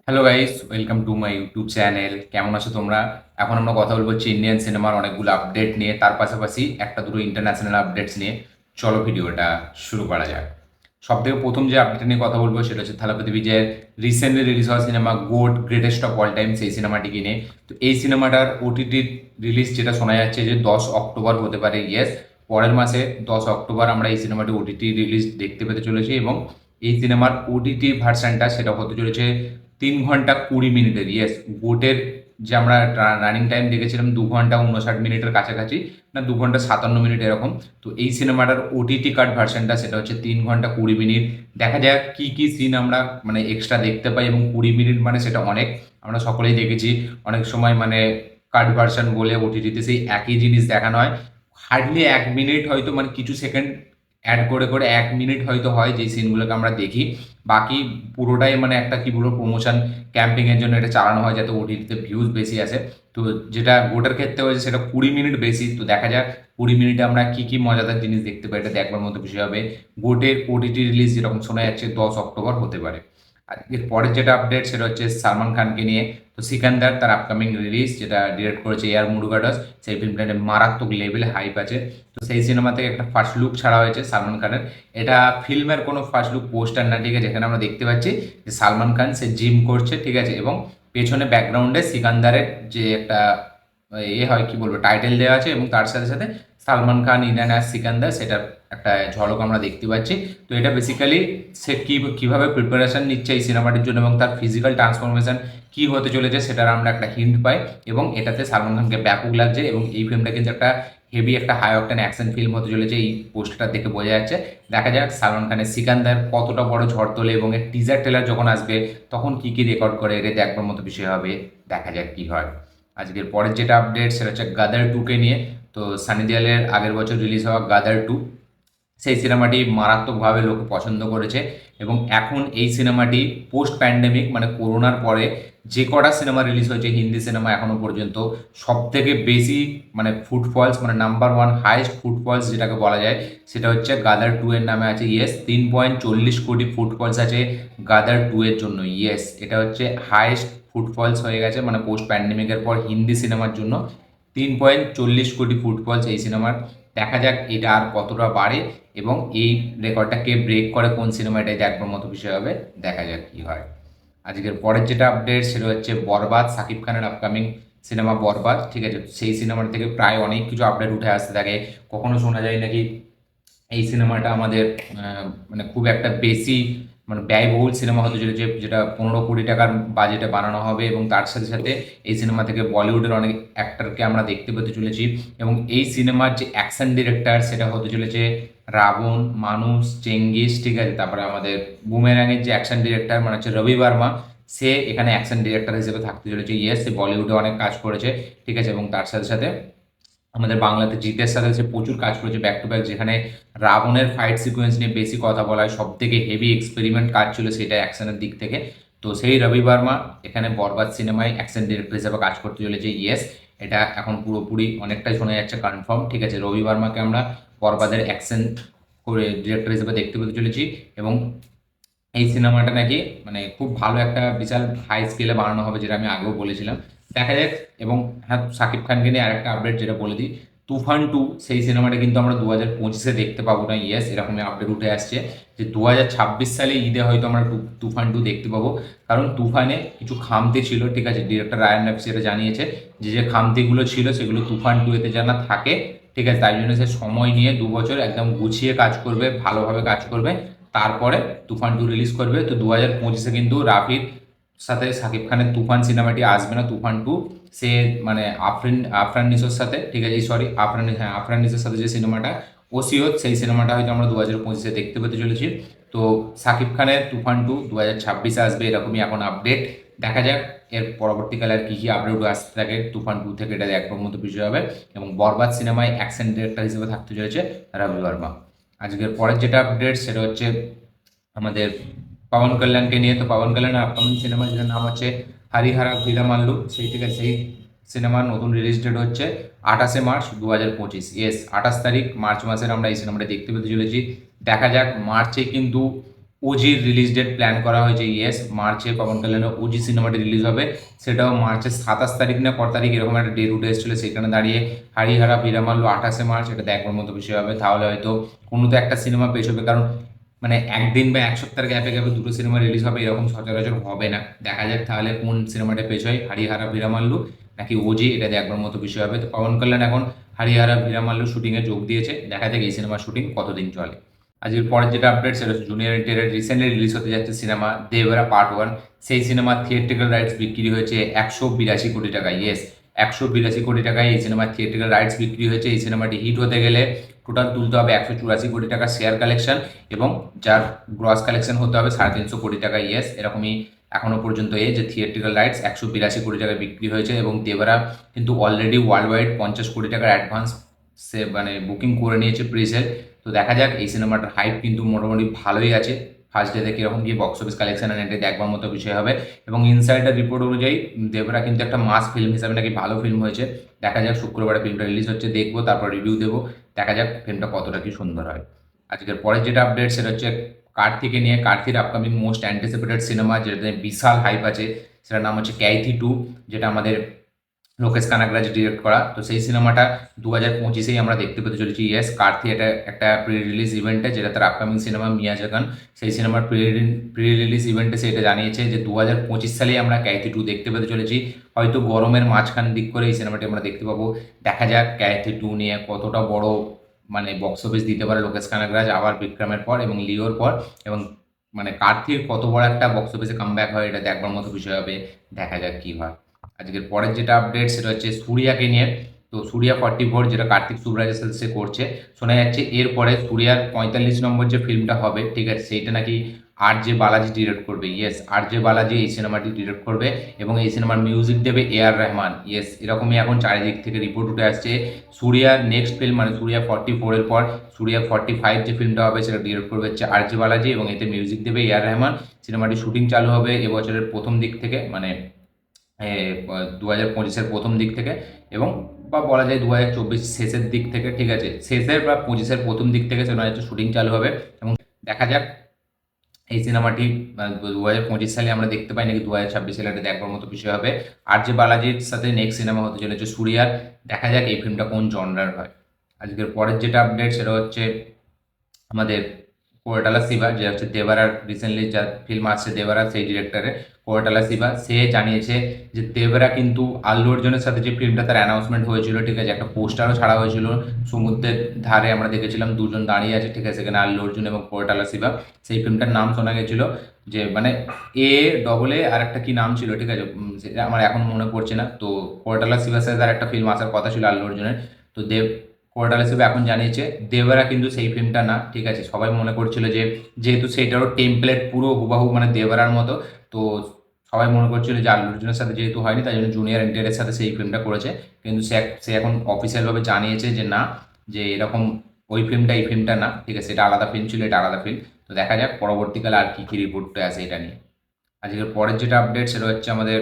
Hello guys, welcome to my YouTube channel. কেমন আছো তোমরা? এখন আমরা কথা বলবো হচ্ছে ইন্ডিয়ান সিনেমার অনেকগুলো আপডেট নিয়ে, তার পাশাপাশি একটা দুটো ইন্টারন্যাশনাল আপডেটস নিয়ে। চলো ভিডিওটা শুরু করা যাক। সব থেকে প্রথম যে আপডেট নিয়ে কথা বলবো সেটা হচ্ছে থালাপতি বিজয়ের রিসেন্টলি রিলিজ হওয়া cinema goat greatest of all time, সেই সিনেমাটিকে নিয়ে। তো এই সিনেমাটার ওটিটি রিলিজ যেটা শোনা যাচ্ছে যে 10 অক্টোবর হতে পারে। ইয়েস, পরের মাসে 10 অক্টোবর আমরা এই সিনেমাটি ওটিটি রিলিজ দেখতে পেতে চলেছি, এবং এই সিনেমার ওটিটি ভার্সানটা সেটা হতে চলেছে 3 ঘন্টা 20 মিনিটের। ইয়েস, গোটের যে আমরা রানিং টাইম দেখেছিলাম 2 ঘন্টা 59 মিনিটের কাছাকাছি, না 2 ঘন্টা 57 মিনিট এরকম। তো এই সিনেমাটার ওটিটি কাট ভার্সনটা সেটা হচ্ছে 3 ঘন্টা 20 মিনিট। দেখা যাক কি কি সিন আমরা মানে এক্সট্রা দেখতে পাই, এবং 20 মিনিট মানে সেটা অনেক। আমরা সকলেই দেখেছি অনেক সময় মানে কাট ভার্সন বলে ওটিটিতে সেই একই জিনিস দেখানো হয়। হার্ডলি 1 মিনিট হয়তো মানে কিছু সেকেন্ড অ্যাড করে করে 1 মিনিট হয়তো হয় যে সিনগুলোকে আমরা দেখি। বাকি পুরোটাই মানে একটা কি বলবো প্রমোশন ক্যাম্পেইনের জন্য এটা চালানো হয় যাতে ওটিটিতে ভিউজ বেশি আসে। তো যেটা গোটার ক্ষেত্রে হয়েছে সেটা 20 মিনিট বেশি। তো দেখা যাক 20 মিনিটে আমরা কি কি মজাদার জিনিস দেখতে পাই, এটা দেখবার মতো বিষয় হবে। গোটের ওটিটি রিলিজ যেরকম শোনা যাচ্ছে 10 অক্টোবর হতে পারে। আর এর পরের যেটা আপডেট সেটা হচ্ছে সালমান খানকে নিয়ে। তো সিকান্দার তার আপকামিং রিলিজ, যেটা ডিরেক্ট করেছে এয়ার মুরুগাডাস, সেই ফিল্মটা মারাত্মক লেভেলে হাইপ আছে। তো সেই সিনেমা থেকে একটা ফার্স্ট লুক ছাড়া হয়েছে সালমান খানের। এটা ফিল্মের কোনো ফার্স্ট লুক পোস্টার না, ঠিক আছে? যেখানে আমরা দেখতে পাচ্ছি যে সালমান খান সে জিম করছে, ঠিক আছে, এবং পেছনে ব্যাকগ্রাউন্ডে সিকান্দারের যে একটা হয় কি বলবো টাইটেল দেওয়া আছে, এবং তার সাথে সাথে সালমান খান ইন্ডিয়ান অ্যাজ সিকান্দার সেটার একটা ঝলক আমরা দেখতে পাচ্ছি। তো এটা বেসিক্যালি সে কীভাবে প্রিপারেশন নিচ্ছে এই সিনেমাটির জন্য, এবং তার ফিজিক্যাল ট্রান্সফরমেশন কী হতে চলেছে সেটার আমরা একটা হিন্ট পাই। এবং এটাতে সালমান খানকে ব্যাপক লাগছে, এবং এই ফিল্মটা কিন্তু একটা হেভি একটা হাই অকটেন অ্যাকশন ফিল্ম হতে চলেছে, এই পোস্টারটা দেখে বোঝা যাচ্ছে। দেখা যাক সালমান খানের সিকান্দার কতটা বড় ঝড় তোলে, এবং এর টিজার ট্রেলার যখন আসবে তখন কি কি রেকর্ড করে, এটা দেখবার মতো বিষয় হবে। দেখা যাক কি হয়। আজকের পরের যেটা আপডেট সেটা হচ্ছে গাদার 2কে নিয়ে। তো সানি দেওয়ালের আগের বছর রিলিজ হওয়া গাদার 2, সেই সিনেমাটি মারাত্মকভাবে লোকে পছন্দ করেছে। এবং এখন এই সিনেমাটি পোস্ট প্যান্ডেমিক মানে করোনার পরে যে কটা সিনেমা রিলিজ হয়েছে হিন্দি সিনেমা এখনো পর্যন্ত, সব থেকে বেশি মানে ফুটফলস মানে নাম্বার ওয়ান হাইয়েস্ট ফুটফলস যেটাকে বলা যায় সেটা হচ্ছে গাদার 2 এর নামে আছে। ইয়েস, 3.40 কোটি ফুটফলস আছে গাদার 2 এর জন্য। ইয়েস, এটা হচ্ছে হাইয়েস্ট ফুটফলস হয়ে গেছে মানে পোস্ট প্যান্ডেমিকের পর হিন্দি সিনেমার জন্য। 3.40 কোটি ফুটফলস এই সিনেমার। দেখা যাক এটা আর কতটা বাড়ে, এবং এই রেকর্ডটা কে ব্রেক করে কোন সিনেমা, এটাই দেখবার মতো বিষয় হবে। দেখা যাক কি হয়। আজকের পরের যেটা আপডেট সেটা হচ্ছে বরবাদ, সাকিব খানের আপকামিং সিনেমা বরবাদ, ঠিক আছে? সেই সিনেমার থেকে প্রায় অনেক কিছু আপডেট উঠে আসতে থাকে। কখনো শোনা যায় নাকি এই সিনেমাটা আমাদের মানে খুব একটা বেশি মানে ব্যয়বহুল সিনেমা হতে চলেছে, যেটা 15 কোটি টাকার বাজেটে বানানো হবে, এবং তার সাথে সাথে এই সিনেমা থেকে বলিউডের অনেক অ্যাক্টরকে আমরা দেখতে পেতে চলেছি। এবং এই সিনেমার যে অ্যাকশন ডিরেক্টর সেটা হতে চলেছে রাবণ, মানুষ, চেঙ্গিস, ঠিক আছে? তারপরে আমাদের বুমেরাংয়ের যে অ্যাকশন ডিরেক্টর মানে হচ্ছে রবি বর্মা, সে এখানে অ্যাকশন ডিরেক্টর হিসেবে থাকতে চলেছে। ইয়েস, সে বলিউডে অনেক কাজ করেছে, ঠিক আছে? এবং তার সাথে সাথে আমাদের বাংলাতে জিতের সাথে সে প্রচুর কাজ করেছে ব্যাক টু ব্যাক, যেখানে রাবণের ফাইট সিকোয়েন্স নিয়ে বেশি কথা বলা হয়, সব থেকে হেভি এক্সপেরিমেন্ট কাজ ছিল সেটা অ্যাকশনের দিক থেকে। তো সেই রবি বর্মা এখানে বরবাদ সিনেমায় অ্যাকশন ডিরেক্টর হিসেবে কাজ করতে চলেছে। ইয়েস, এটা এখন পুরোপুরি অনেকটাই শোনা যাচ্ছে কনফার্ম, ঠিক আছে? রবি বর্মাকে আমরা বরবাদের অ্যাকশন করে ডিরেক্টর হিসেবে দেখতে পেতে চলেছি। এবং এই সিনেমাটা নাকি মানে খুব ভালো একটা বিশাল হাই স্কেলে বানানো হবে, যেটা আমি আগেও বলেছিলাম। দেখা যাক। এবং হ্যাঁ, শাকিব খানকে নিয়ে আরেকটা আপডেট যেটা বলে দিই, তুফান 2 সেই সিনেমাটা কিন্তু আমরা 2025-এ দেখতে পাবো না। ইয়েস, এরকমই আপডেট উঠে আসছে যে 2026 সালে ঈদে হয়তো আমরা তুফান 2 দেখতে পাবো। কারণ তুফানে কিছু খামতি ছিল, ঠিক আছে? ডিরেক্টর রায়ান রাফি সেটা জানিয়েছে যে যে খামতিগুলো ছিল সেগুলো তুফান 2-এতে যেন থাকে, ঠিক আছে? তাই জন্য সে সময় নিয়ে 2 বছর একদম গুছিয়ে কাজ করবে, ভালোভাবে কাজ করবে, তারপরে তুফান 2 রিলিজ করবে। তো 2025-এ কিন্তু রাফির সাথে শাকিব খানের তুফান সিনেমাটি আসবে না। তুফান 2 সে মানে আফরান নিশোর সাথে, ঠিক আছে? সরি, আফরান নিশোর সাথে যে সিনেমাটা ওসিয়ত, সেই সিনেমাটা হয়তো আমরা 2025-এ দেখতে পেতে চলেছি। তো শাকিব খানের তুফান 2 2026-এ আসবে, এরকমই এখন আপডেট। দেখা যাক এর পরবর্তীকালে আর কী কী আপডেট আসতে থাকে তুফান 2 থেকে, এটা দেখবার মতো বিষয় হবে। এবং বরবাদ সিনেমায় অ্যাকশন ডিরেক্টর হিসেবে থাকতে চলেছে রবি বর্মা। আজকের পরের যেটা আপডেট সেটা হচ্ছে আমাদের পবন কল্যাণকে নিয়ে। তো পবন কল্যাণের আপকামিং সিনেমা যেটার নাম হচ্ছে হরিহরা ভিরামাল্লু, সেই থেকে সেই সিনেমার নতুন রিলিজ ডেট হচ্ছে 28শে মার্চ 2025। ইয়েস, 28 তারিখ মার্চ মাসের আমরা এই সিনেমাটা দেখতে পেতে চলেছি। দেখা যাক মার্চে কিন্তু ওজির রিলিজ ডেট প্ল্যান করা হয়েছে। ইয়েস, মার্চে পবন কল্যাণের ওজি সিনেমাটি রিলিজ হবে, সেটাও মার্চের 27 তারিখ না কত তারিখ এরকম একটা ডেট উঠে এসেছিলো। সেখানে দাঁড়িয়ে হারিহারা ভিরামাল্য 28 মার্চ, এটা দেখার মতো বিষয় হবে। তাহলে হয়তো কোনো তো একটা সিনেমা পেশ হবে, কারণ মানে একদিন বা এক সপ্তাহের গ্যাপে গ্যাপে দুটো সিনেমা রিলিজ হবে এরকম সচরাচর হবে না। দেখা যাক তাহলে কোন সিনেমাটা পেশ হয়, হারিহারা ভিরামাল্য নাকি ওজি, এটা দেখবার মতো বিষয় হবে। তো পবন কল্যাণ এখন হারিহারা ভিরামাল্য শুটিংয়ে যোগ দিয়েছে, দেখা যাক এই সিনেমার শুটিং কতদিন চলে। আজকের পরের যেটা আপডেট সেটা হচ্ছে জুনিয়র এনটিআর রিসেন্টলি রিলিজ হতে যাচ্ছে সিনেমা দেবরা পার্ট 1। সেই সিনেমার থিয়েট্রিক্যাল রাইটস বিক্রি হয়েছে 182 কোটি টাকা। ইয়েস, 182 কোটি টাকায় এই সিনেমার থিয়েট্রিক্যাল রাইটস বিক্রি হয়েছে। এই সিনেমাটি হিট হতে গেলে টোটাল তুলতে হবে 184 কোটি টাকা শেয়ার কালেকশন, এবং যার গ্রস কালেকশন হতে হবে 350 কোটি টাকা। ইয়েস, এরকমই এখনো পর্যন্ত এই যে থিয়েট্রিক্যাল রাইটস 182 কোটি টাকায় বিক্রি হয়েছে, এবং দেবরা কিন্তু অলরেডি ওয়ার্ল্ড ওয়াইড 50 কোটি টাকার অ্যাডভান্স সে মানে বুকিং করে নিয়েছে প্রিসেল। তো দেখা যাক, এই সিনেমাটার হাইপ কিন্তু মোটামুটি ভালোই আছে। ফার্স্ট ডেতে কীরকম গিয়ে বক্স অফিস কালেকশন আর এটা দেখবার মতো বিষয় হবে। এবং ইনসাইডার রিপোর্ট অনুযায়ী দেবরা কিন্তু একটা মাস ফিল্ম হিসাবে নাকি ভালো ফিল্ম হয়েছে। দেখা যাক, শুক্রবারে ফিল্মটা রিলিজ হচ্ছে, দেখবো, তারপর রিভিউ দেবো। দেখা যাক ফিল্মটা কতটা কি সুন্দর হয়। আজকের পরের যেটা আপডেট সেটা হচ্ছে কার্তিকে নিয়ে। কার্তির আপকামিং মোস্ট অ্যান্টিসিপেটেড সিনেমা, যেটাতে বিশাল হাইপ আছে, সেটার নাম হচ্ছে ক্যাথি 2, যেটা আমাদের লোকেশ কানাগরাজ ডিরেক্ট করা। তো সেই সিনেমাটা 2025-এই আমরা দেখতে পেতে চলেছি। ইয়েস, কার্থি এটা একটা প্রি রিলিজ ইভেন্টে, যেটা তার আপকামিং সিনেমা মিয়াজাগান, সেই সিনেমার প্রি রিলিজ ইভেন্টে সে এটা জানিয়েছে যে 2025 সালেই আমরা ক্যাথি 2 দেখতে পেতে চলেছি। হয়তো গরমের মাঝখান দিক করে এই সিনেমাটি আমরা দেখতে পাবো। দেখা যাক ক্যাথি 2 নিয়ে কতটা বড় মানে বক্স অফিস দিতে পারে লোকেশ কানাগরাজ, আবার বিক্রমের পর এবং লিওর পর, এবং মানে কার্থির কত বড় একটা বক্স অফিসে কামব্যাক হয়, এটা দেখবার মতো বিষয় হবে। দেখা যাক কী হয়। আজকের পরের যেটা আপডেট সেটা হচ্ছে সূর্যাকে নিয়ে। তো সূর্যা 44, যেটা কার্তিক সুবরাজের সাথে সে করছে, শোনা যাচ্ছে এরপরে সূর্যার 45 নম্বর যে ফিল্মটা হবে, ঠিক আছে, সেইটা নাকি আর জে বালাজি ডিরেক্ট করবে। ইয়েস, আর জে বালাজি এই সিনেমাটি ডিরেক্ট করবে, এবং এই সিনেমার মিউজিক দেবে এআর রহমান। ইয়েস, এরকমই এখন চারিদিক থেকে রিপোর্ট উঠে আসছে। সূর্যার নেক্সট ফিল্ম মানে সূর্যা 44-এর পর সূর্যা 45 যে ফিল্মটা হবে সেটা ডিরেক্ট করবে হচ্ছে আর জে বালাজি, এবং এতে মিউজিক দেবে এআর রহমান। সিনেমাটি শুটিং চালু হবে এবছরের প্রথম দিক থেকে, মানে 2025-এর প্রথম দিক থেকে, এবং বা বলা যায় 2024 শেষের দিক থেকে, ঠিক আছে, শেষের বা 25-এর প্রথম দিক থেকে শোনা যাচ্ছে শুটিং চালু হবে। এবং দেখা যাক এই সিনেমাটি 2025 সালে আমরা দেখতে পাই নাকি 2026 সালে, এটা দেখবার মতো বিষয় হবে। আর যে বালাজির সাথে নেক্সট সিনেমা হতে চলেছে সূর্যার, দেখা যাক এই ফিল্মটা কোন জনরার হয়। আজকের পরের যেটা আপডেট সেটা হচ্ছে আমাদের কোরটালা শিবা, যে হচ্ছে দেবারার রিসেন্টলি যা ফিল্ম আসছে দেবারা, সেই ডিরেক্টরের কোরটালা শিবা, সে জানিয়েছে যে দেবরা কিন্তু আল্লু অর্জুনের সাথে যে ফিল্মটা তার অ্যানাউন্সমেন্ট হয়েছিল, ঠিক আছে, একটা পোস্টারও ছাড়া হয়েছিল সমুদ্রের ধারে, আমরা দেখেছিলাম দুজন দাঁড়িয়ে আছে, ঠিক আছে, সেখানে আল্লু অর্জুন এবং কোরটালা শিবা। সেই ফিল্মটার নাম শোনা গেছিল যে মানে A AA আর একটা কি নাম ছিল, ঠিক আছে, সেটা আমার এখন মনে পড়ছে না। তো কোরটালা শিবার সাথে তার একটা ফিল্ম আসার কথা ছিল আল্লু অর্জুনের। তো কোরটালা শিবা এখন জানিয়েছে দেবরা কিন্তু সেই ফিল্মটা না, ঠিক আছে। সবাই মনে করছিল যে যেহেতু সেইটারও টেমপ্লেট পুরো হুবাহু মানে দেবরার মতো, তো সবাই মনে করছিল যে আল্লু অর্জুনের সাথে যেহেতু হয়নি, তাই জন্য জুনিয়র এনটিআরের সাথে সেই ফিল্মটা করেছে। কিন্তু সে এখন অফিসিয়ালভাবে জানিয়েছে যে না, যে এরকম ওই ফিল্মটা এই ফিল্মটা না, ঠিক আছে, এটা আলাদা ফিল্ম ছিল, এটা আলাদা ফিল্ম। তো দেখা যাক পরবর্তীকালে আর কী কী রিপোর্টটা আসে এটা নিয়ে। আজকের পরের যেটা আপডেট সেটা হচ্ছে আমাদের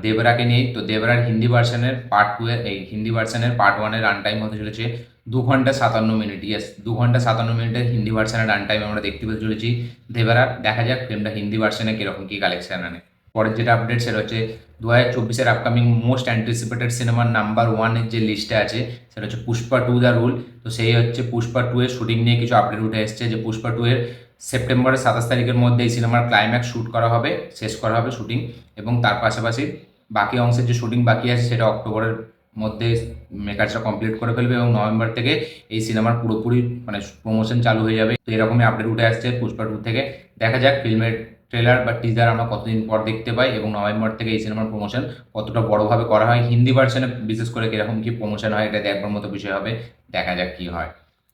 দেবরাকে নিয়ে। তো দেবরার হিন্দি ভার্সনের পার্ট 2 এই হিন্দি ভার্সনের পার্ট 1-এর রান টাইম হতে চলেছে 2 ঘন্টা 57 মিনিট। ইয়েস, 2 ঘন্টা 57 মিনিটের হিন্দি ভার্সনের রান টাইম আমরা দেখতে পেতে চলেছি দেবরার। দেখা যাক ফিল্মটা হিন্দি ভার্সনে কীরকম কী কালেকশন আনে। পরের যেটা আপডেট সেটা হচ্ছে 2024-এর আপকামিং মোস্ট অ্যান্টিসিপেটেড সিনেমার নাম্বার 1-এর যে লিস্টে আছে সেটা হচ্ছে পুষ্পা 2 দ্য রুল। তো সেই হচ্ছে পুষ্পা 2 এর শুটিং নিয়ে কিছু আপডেট উঠে এসছে যে পুষ্পা 2 এর সেপ্টেম্বরের 27 তারিখের মধ্যে এই সিনেমার ক্লাইম্যাক্স শ্যুট করা হবে, শেষ করা হবে শুটিং, এবং তার পাশাপাশি বাকি অংশের যে শুটিং বাকি আছে সেটা অক্টোবরের মধ্যে মেকার্সরা কমপ্লিট করে ফেলবে, এবং নভেম্বর থেকে এই সিনেমার পুরোপুরি মানে প্রমোশন চালু হয়ে যাবে। তো এরকমই আপডেট উঠে আসছে পুষ্পা 2 থেকে। দেখা যাক ফিল্মের ট্রেলার বা টিজার আমরা কতদিন পর দেখতে পাই, এবং নভেম্বর থেকে এই সিনেমার প্রমোশন কতটা বড়োভাবে করা হয়, হিন্দি ভার্সনে বিশেষ করে কীরকম কী প্রমোশন হয়, এটা দেখবার মতো বিষয় হবে। দেখা যাক কী হয়।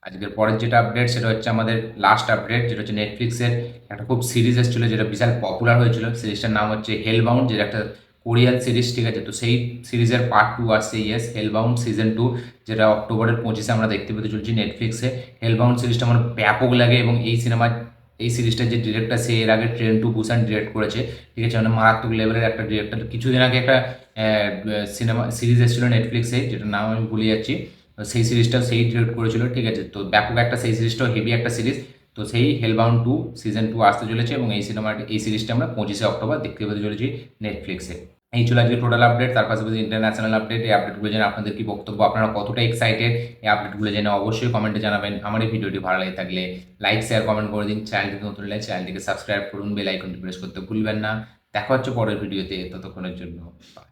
আজকের পরের যেটা আপডেট সেটা হচ্ছে আমাদের লাস্ট আপডেট, যেটা হচ্ছে নেটফ্লিক্সের একটা খুব সিরিজ এসেছিলো যেটা বিশাল পপুলার হয়েছিল। সিরিজটার নাম হচ্ছে হেলবাউন্ড, যেটা একটা কোরিয়ান সিরিজ, ঠিক আছে। তো সেই সিরিজের পার্ট 2 আসছে। ইয়েস, হেলবাউন্ড সিজন 2, যেটা অক্টোবরের 25-এ আমরা দেখতে পেতে চলছি নেটফ্লিক্সে। হেলবাউন্ড সিরিজটা আমার ব্যাপক লাগে, এবং এই সিরিজটার যে ডিরেক্টর সে এর আগে ট্রেন টু বুসান ডিরেক্ট করেছে, ঠিক আছে, মানে মারাত্মক লেভেলের একটা ডিরেক্টর। কিছুদিন আগে একটা সিরিজ এসেছিলো নেটফ্লিক্সে, যেটার নাম আমি ভুলে যাচ্ছি, সেই সিরিজটা সেই ডিরেক্ট করেছিল, ঠিক আছে। তো ব্যাপক একটা সেই সিরিজটাও হেভি একটা সিরিজ। তো সেই হেলবাউন্ড 2 সিজন 2 আসতে চলেছে এবং এই সিরিজটা আমরা 25শে অক্টোবর দেখতে পেতে চলেছি নেটফ্লিক্সে। এই ছিল আজকে টোটাল আপডেট, তার পাশাপাশি ইন্টারন্যাশনাল আপডেট। এই আপডেটগুলো জেনে আপনাদের কি বক্তব্য, আপনারা কতটা এক্সাইটেড এই আপডেটগুলো জেনে অবশ্যই কমেন্টে জানাবেন। আমার এই ভিডিওটি ভালো লাগে থাকলে লাইক শেয়ার কমেন্ট করে দিন। চ্যানেলটিতে নতুন হলে চ্যানেলটিকে সাবস্ক্রাইব করুন, বেল আইকনটি প্রেস করতে ভুলবেন না। দেখা হচ্ছে পরের ভিডিওতে, ততক্ষণের জন্য বাই।